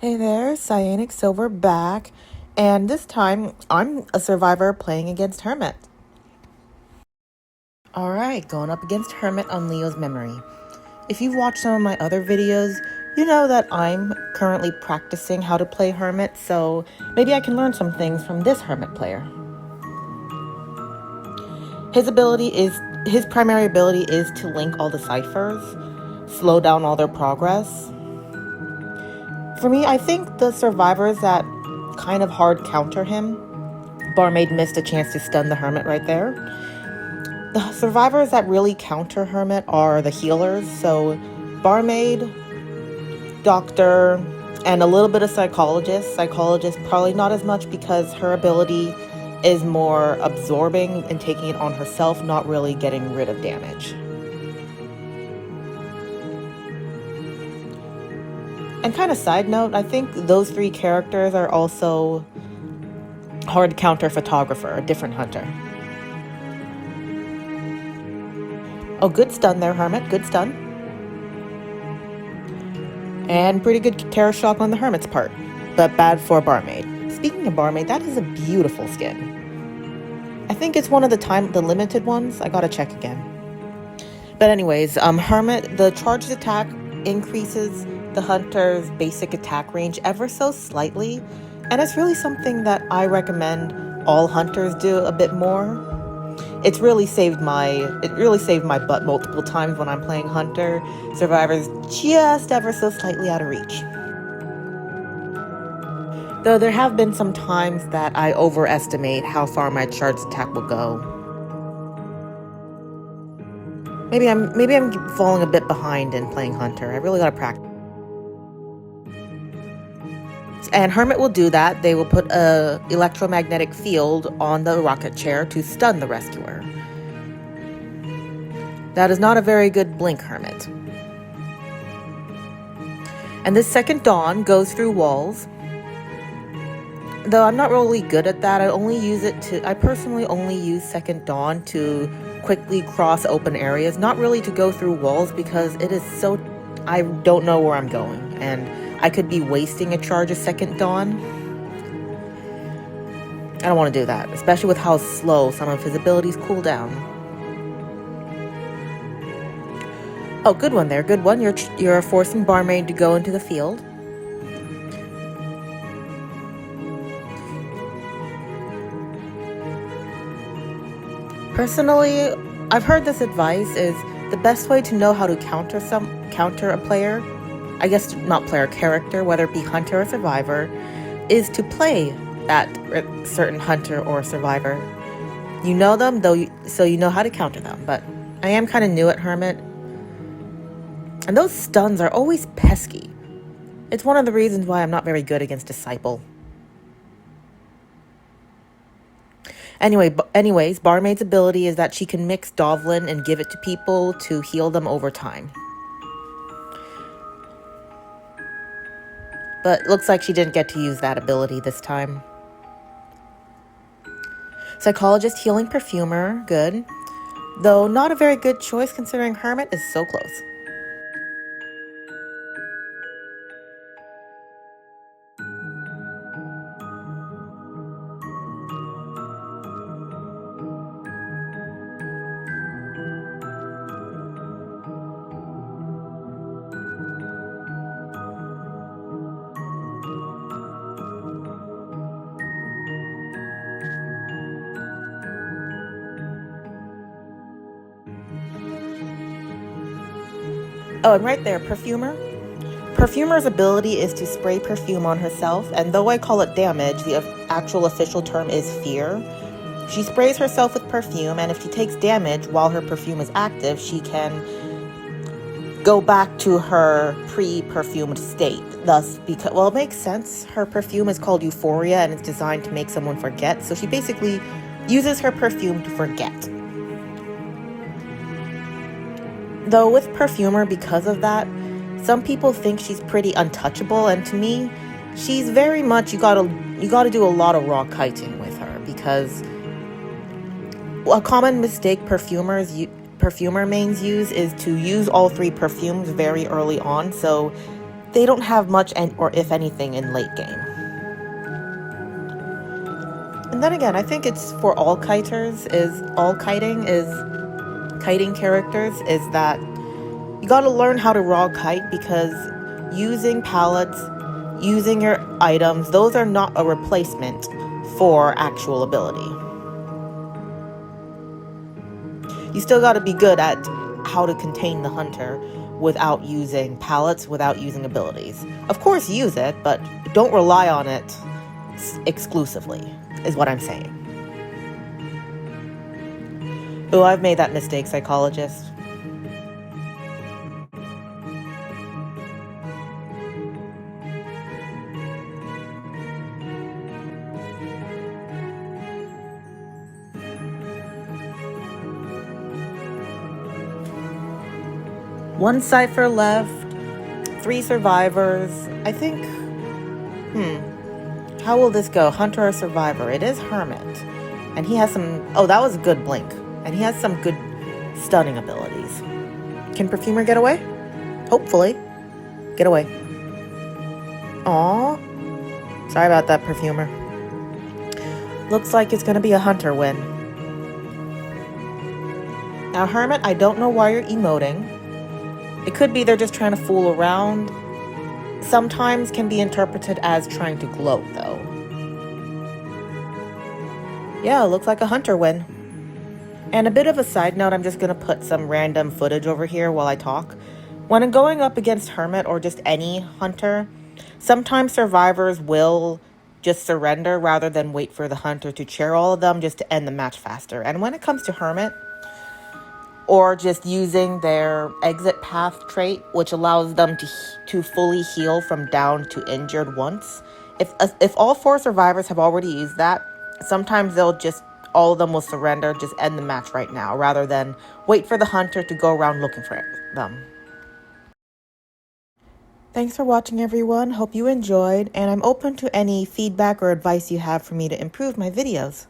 Hey there, Cyanic Silver back, and this time I'm a survivor playing against Hermit. Alright, going up against Hermit on Leo's memory. If you've watched some of my other videos, you know that I'm currently practicing how to play Hermit, so maybe I can learn some things from this Hermit player. His primary ability is to link all the ciphers, slow down all their progress. For me, I think the survivors that kind of hard counter him, Barmaid missed a chance to stun the Hermit right there. The survivors that really counter Hermit are the healers, so Barmaid, Doctor, and a little bit of Psychologist. Psychologist probably not as much because her ability is more absorbing and taking it on herself, not really getting rid of damage. And kind of side note, I think those three characters are also hard counter photographer, a different hunter. Oh, good stun there, Hermit. Good stun. And pretty good terror shock on the Hermit's part, but bad for Barmaid. Speaking of Barmaid, that is a beautiful skin. I think it's one of the limited ones. I gotta check again. But anyways, Hermit, the charged attack increases the hunter's basic attack range ever so slightly, and it's really something that I recommend all hunters do a bit more. It really saved my butt multiple times when I'm playing hunter. Survivors just ever so slightly out of reach. Though there have been some times that I overestimate how far my charged attack will go. Maybe I'm falling a bit behind in playing hunter. I really gotta practice. And Hermit will do that. They will put a electromagnetic field on the rocket chair to stun the rescuer. That is not a very good blink, Hermit. And this second dawn goes through walls. Though I'm not really good at that, I personally only use second dawn to quickly cross open areas, not really to go through walls because I don't know where I'm going, and I could be wasting a charge of second dawn. I don't want to do that, especially with how slow some of his abilities cool down. Oh, good one there, good one. You're forcing Barmaid to go into the field. Personally, I've heard this advice is the best way to know how to counter a player, I guess not player, character, whether it be hunter or survivor, is to play that certain hunter or survivor. You know them, so you know how to counter them, but I am kind of new at Hermit. And those stuns are always pesky. It's one of the reasons why I'm not very good against Disciple. Anyways, Barmaid's ability is that she can mix Dovlin and give it to people to heal them over time. But looks like she didn't get to use that ability this time. Psychologist healing Perfumer, good. Though not a very good choice considering Hermit is so close. Oh, and right there, Perfumer. Perfumer's ability is to spray perfume on herself, and though I call it damage, the actual official term is fear. She sprays herself with perfume, and if she takes damage while her perfume is active, she can go back to her pre-perfumed state. Thus, it makes sense. Her perfume is called Euphoria, and it's designed to make someone forget, so she basically uses her perfume to forget. Though with Perfumer, because of that, some people think she's pretty untouchable, and to me, she's very much, you gotta do a lot of raw kiting with her, because a common mistake Perfumer mains use is to use all three perfumes very early on, so they don't have much or if anything in late game. And then again, I think it's for all kiting characters is that you got to learn how to raw kite, because using palettes, using your items, those are not a replacement for actual ability. You still got to be good at how to contain the hunter without using palettes, without using abilities. Of course, use it, but don't rely on it exclusively, is what I'm saying. Oh, I've made that mistake, Psychologist. One cipher left, 3 survivors. I think, how will this go? Hunter or survivor? It is Hermit. And he has some, oh, that was a good blink. And he has some good stunning abilities. Can Perfumer get away? Hopefully. Get away. Aw. Sorry about that, Perfumer. Looks like it's gonna be a Hunter win. Now, Hermit, I don't know why you're emoting. It could be they're just trying to fool around. Sometimes can be interpreted as trying to gloat, though. Yeah, looks like a Hunter win. And a bit of a side note, I'm just going to put some random footage over here while I talk. When I'm going up against Hermit or just any Hunter, sometimes survivors will just surrender rather than wait for the Hunter to cheer all of them just to end the match faster. And when it comes to Hermit, or just using their exit path trait, which allows them to fully heal from down to injured once. If all 4 survivors have already used that, sometimes all of them will surrender, just end the match right now, rather than wait for the Hunter to go around looking for them. Thanks for watching, everyone. Hope you enjoyed, and I'm open to any feedback or advice you have for me to improve my videos.